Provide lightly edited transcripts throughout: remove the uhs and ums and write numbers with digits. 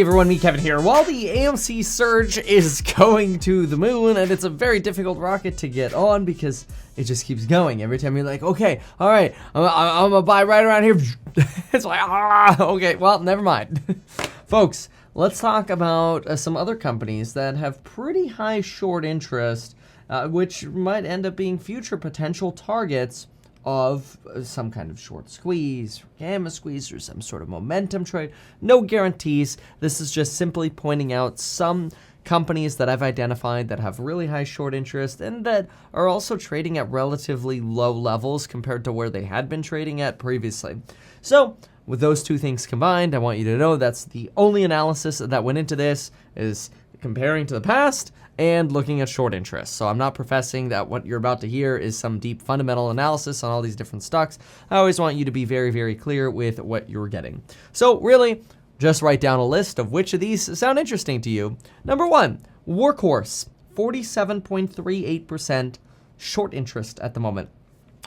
Hey everyone, me Kevin here. While the AMC surge is going to the moon, and it's a very difficult rocket to get on because it just keeps going. Every time you're like, okay, all right, I'm gonna buy right around here. It's like, okay, well, never mind. Folks, let's talk about some other companies that have pretty high short interest, which might end up being future potential targets of some kind of short squeeze, or gamma squeeze, or some sort of momentum trade. No guarantees. This is just simply pointing out some companies that I've identified that have really high short interest and that are also trading at relatively low levels compared to where they had been trading at previously. So with those two things combined, I want you to know that's the only analysis that went into this, is comparing to the past and looking at short interest. So I'm not professing that what you're about to hear is some deep fundamental analysis on all these different stocks. I always want you to be very, very clear with what you're getting. So really, just write down a list of which of these sound interesting to you. Number one, Workhorse, 47.38% short interest at the moment.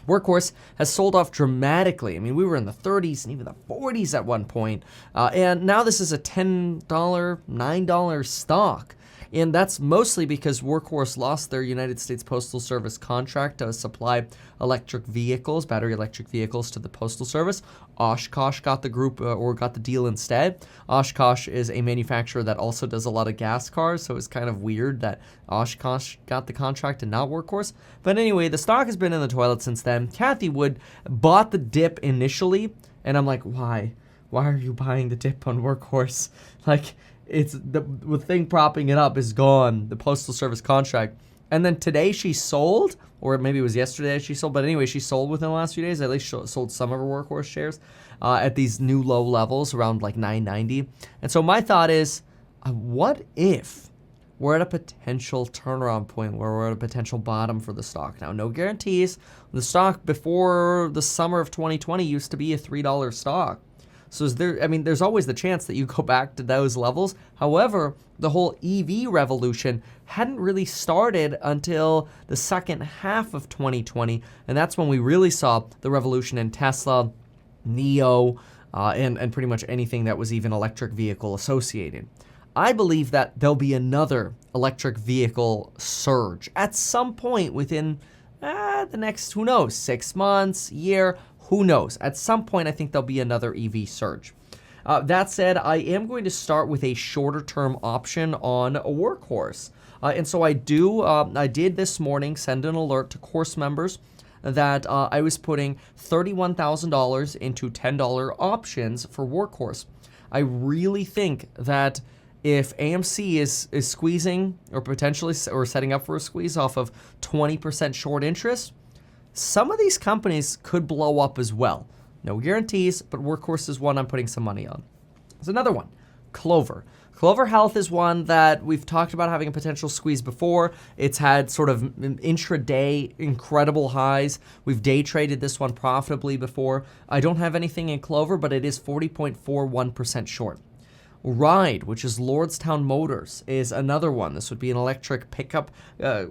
Workhorse has sold off dramatically. I mean, we were in the 30s and even the 40s at one point. And now this is a $10, $9 stock. And that's mostly because Workhorse lost their United States Postal Service contract to supply electric vehicles, battery electric vehicles to the Postal Service. Oshkosh got the group or got the deal instead. Oshkosh is a manufacturer that also does a lot of gas cars, so it's kind of weird that Oshkosh got the contract and not Workhorse. But anyway, the stock has been in the toilet since then. Kathy Wood bought the dip initially, and I'm like, why? Why are you buying the dip on Workhorse? Like, it's the thing propping it up is gone, the Postal Service contract. And then today she sold, or maybe it was yesterday she sold, but anyway, she sold within the last few days. At least sold some of her Workhorse shares at these new low levels around like $9.90. And so my thought is, what if we're at a potential turnaround point where we're at a potential bottom for the stock? Now, no guarantees. The stock before the summer of 2020 used to be a $3 stock. So there's always the chance that you go back to those levels. However, the whole EV revolution hadn't really started until the second half of 2020. And that's when we really saw the revolution in Tesla, NIO, and pretty much anything that was even electric vehicle associated. I believe that there'll be another electric vehicle surge at some point within the next, who knows, 6 months, year. Who knows? At some point, I think there'll be another EV surge. That said, I am going to start with a shorter term option on a Workhorse. And so I did this morning send an alert to course members that I was putting $31,000 into $10 options for Workhorse. I really think that if AMC is squeezing or potentially or setting up for a squeeze off of 20% short interest, some of these companies could blow up as well. No guarantees, but Workhorse is one I'm putting some money on. There's another one, Clover. Clover Health is one that we've talked about having a potential squeeze before. It's had sort of intraday incredible highs. We've day traded this one profitably before. I don't have anything in Clover, but it is 40.41% short. Ride, which is Lordstown Motors, is another one. This would be an electric pickup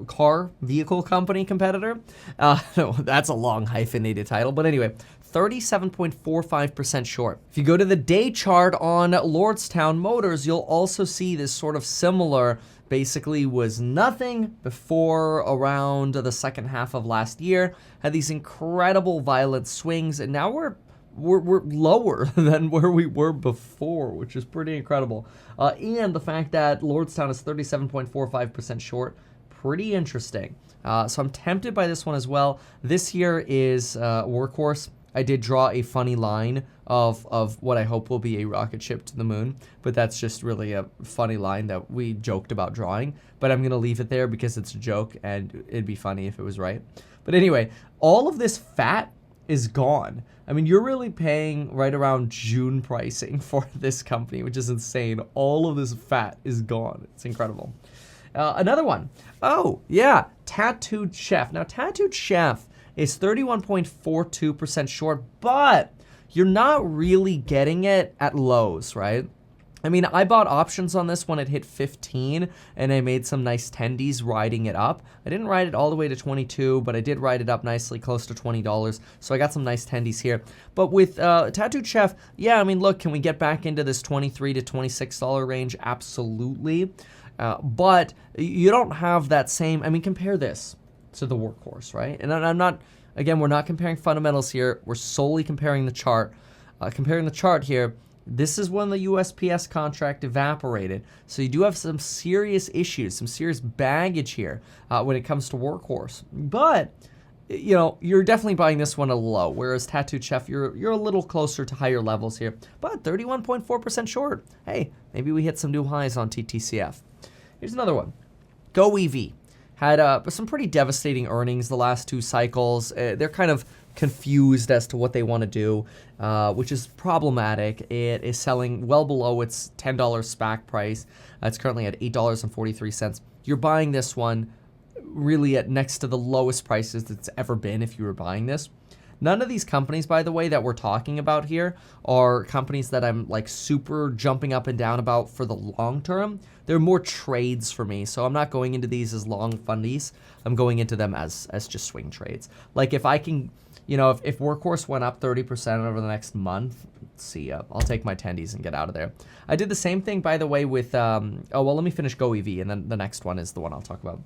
car vehicle company competitor. That's a long hyphenated title, but anyway, 37.45% short. If you go to the day chart on Lordstown Motors, you'll also see this sort of similar, basically was nothing before around the second half of last year, had these incredible violent swings, and now we're lower than where we were before, which is pretty incredible. And the fact that Lordstown is 37.45% short, pretty interesting. So I'm tempted by this one as well. This here is Workhorse. I did draw a funny line of what I hope will be a rocket ship to the moon, but that's just really a funny line that we joked about drawing. But I'm going to leave it there because it's a joke and it'd be funny if it was right. But anyway, all of this fat is gone. I mean, you're really paying right around June pricing for this company, which is insane. All of this fat is gone. It's incredible. Another one. Oh, yeah. Tattooed Chef. Now, Tattooed Chef is 31.42% short, but you're not really getting it at lows, right? I mean, I bought options on this when it hit 15, and I made some nice tendies riding it up. I didn't ride it all the way to 22, but I did ride it up nicely, close to $20, so I got some nice tendies here. But with Tattooed Chef, yeah, I mean, look, can we get back into this $23 to $26 range? Absolutely. But you don't have that same, I mean, compare this to the Workhorse, right? And I'm not, again, we're not comparing fundamentals here. We're solely comparing the chart. Comparing the chart here, this is when the USPS contract evaporated. So you do have some serious issues, some serious baggage here when it comes to Workhorse. But, you know, you're definitely buying this one a low, whereas Tattooed Chef, you're a little closer to higher levels here. But 31.4% short. Hey, maybe we hit some new highs on TTCF. Here's another one. GoEV. Had some pretty devastating earnings the last 2 cycles. They're kind of confused as to what they want to do, which is problematic. It is selling well below its $10 SPAC price. It's currently at $8.43. You're buying this one really at next to the lowest prices it's ever been if you were buying this. None of these companies, by the way, that we're talking about here are companies that I'm like super jumping up and down about for the long term. They're more trades for me, so I'm not going into these as long fundies. I'm going into them as just swing trades. Like if I can, you know, if Workhorse went up 30% over the next month, see ya. I'll take my tendies and get out of there. I did the same thing, by the way, with, oh, well, let me finish GoEV, and then the next one is the one I'll talk about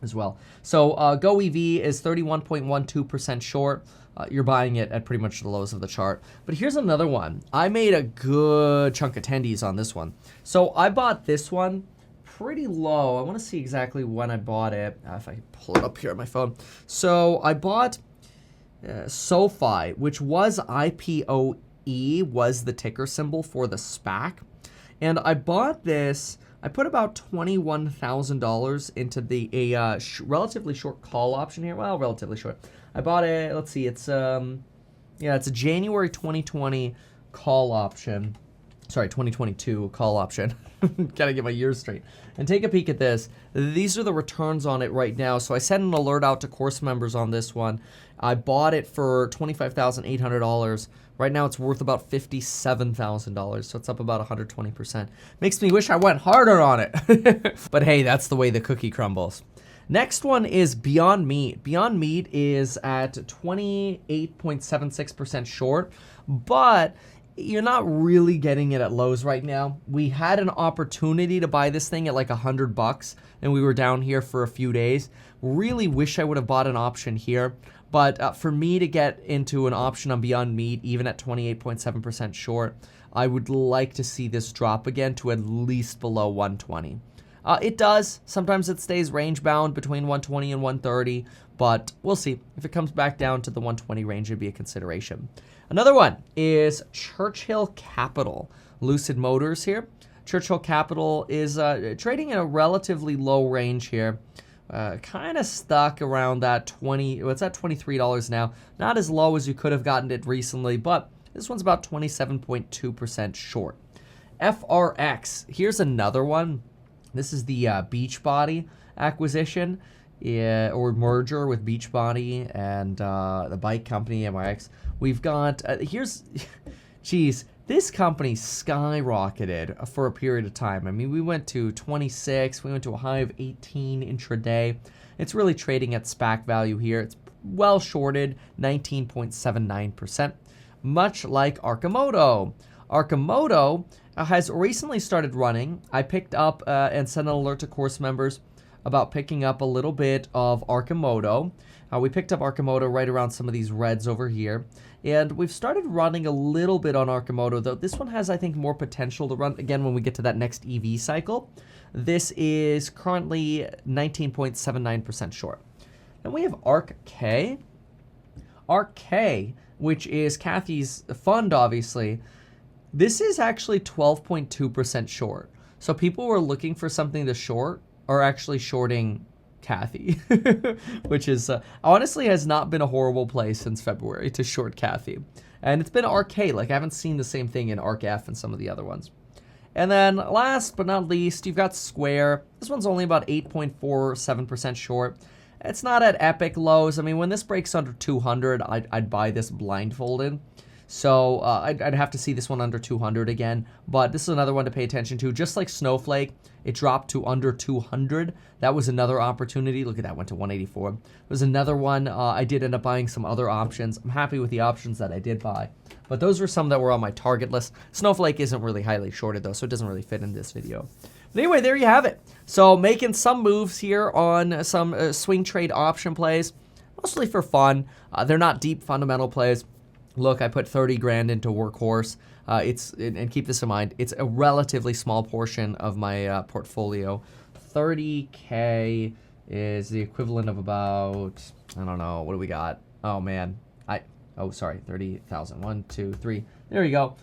as well. So GoEV is 31.12% short. You're buying it at pretty much the lows of the chart. But here's another one. I made a good chunk of tendies on this one. So I bought this one pretty low. I want to see exactly when I bought it. If I can pull it up here on my phone. So I bought Sofi, which was IPOE, was the ticker symbol for the SPAC. And I bought this, I put about $21,000 into a relatively short call option here. Well, relatively short. I bought it, let's see, it's it's a January 2020 call option. Sorry, 2022 call option. Gotta get my years straight. And take a peek at this. These are the returns on it right now. So I sent an alert out to course members on this one. I bought it for $25,800. Right now it's worth about $57,000, so it's up about 120%. Makes me wish I went harder on it. But hey, that's the way the cookie crumbles. Next one is Beyond Meat. Beyond Meat is at 28.76% short, but you're not really getting it at lows right now. We had an opportunity to buy this thing at like $100, and we were down here for a few days. Really wish I would have bought an option here, but for me to get into an option on Beyond Meat, even at 28.7% short, I would like to see this drop again to at least below 120. It does. Sometimes it stays range bound between 120 and 130, but we'll see. If it comes back down to the 120 range, it'd be a consideration. Another one is Churchill Capital. Lucid Motors here. Churchill Capital is trading in a relatively low range here. Kind of stuck around that it's at $23 now. Not as low as you could have gotten it recently, but this one's about 27.2% short. FRX. Here's another one. This is the Beachbody acquisition or merger with Beachbody and the bike company MRX. We've got, geez, this company skyrocketed for a period of time. I mean, we went to 26, we went to a high of 18 intraday. It's really trading at SPAC value here. It's well shorted, 19.79%, much like Arcimoto. Arcimoto has recently started running. I picked up and sent an alert to course members about picking up a little bit of Arcimoto. We picked up Arcimoto right around some of these reds over here. And we've started running a little bit on Arcimoto, though this one has, I think, more potential to run, again, when we get to that next EV cycle. This is currently 19.79% short. Then we have ARK-K. ARK-K, which is Kathy's fund, obviously. This is actually 12.2% short. So people who are looking for something to short are actually shorting Kathy, which is honestly has not been a horrible place since February to short Kathy. And it's been ARK-K. Like, I haven't seen the same thing in ARK-F and some of the other ones. And then last but not least, you've got Square. This one's only about 8.47% short. It's not at epic lows. I mean, when this breaks under 200, I'd buy this blindfolded. So I'd have to see this one under 200 again, but this is another one to pay attention to. Just like Snowflake, it dropped to under 200. That was another opportunity. Look at that, went to 184. There was another one. I did end up buying some other options. I'm happy with the options that I did buy, but those were some that were on my target list. Snowflake isn't really highly shorted though, so it doesn't really fit in this video. But anyway, there you have it. So making some moves here on some swing trade option plays, mostly for fun. They're not deep fundamental plays. Look, I put 30 grand into Workhorse. And keep this in mind, it's a relatively small portion of my portfolio. 30K is the equivalent of about, I don't know, what do we got? Oh man, sorry, 30,000. 1, 2, 3. There you go.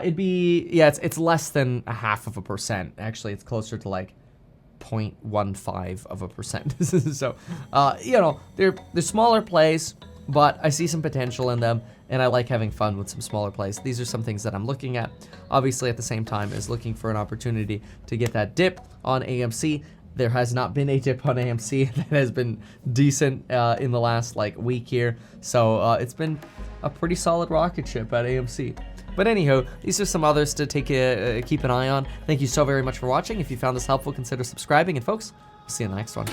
It'd be, yeah, it's less than 0.5%. Actually, it's closer to like 0.15%. So, you know, they're smaller plays, but I see some potential in them, and I like having fun with some smaller plays. These are some things that I'm looking at, obviously at the same time as looking for an opportunity to get that dip on AMC. There has not been a dip on AMC that has been decent in the last like week here. So it's been a pretty solid rocket ship at AMC. But anyhow, these are some others to keep an eye on. Thank you so very much for watching. If you found this helpful, consider subscribing. And folks, we'll see you in the next one.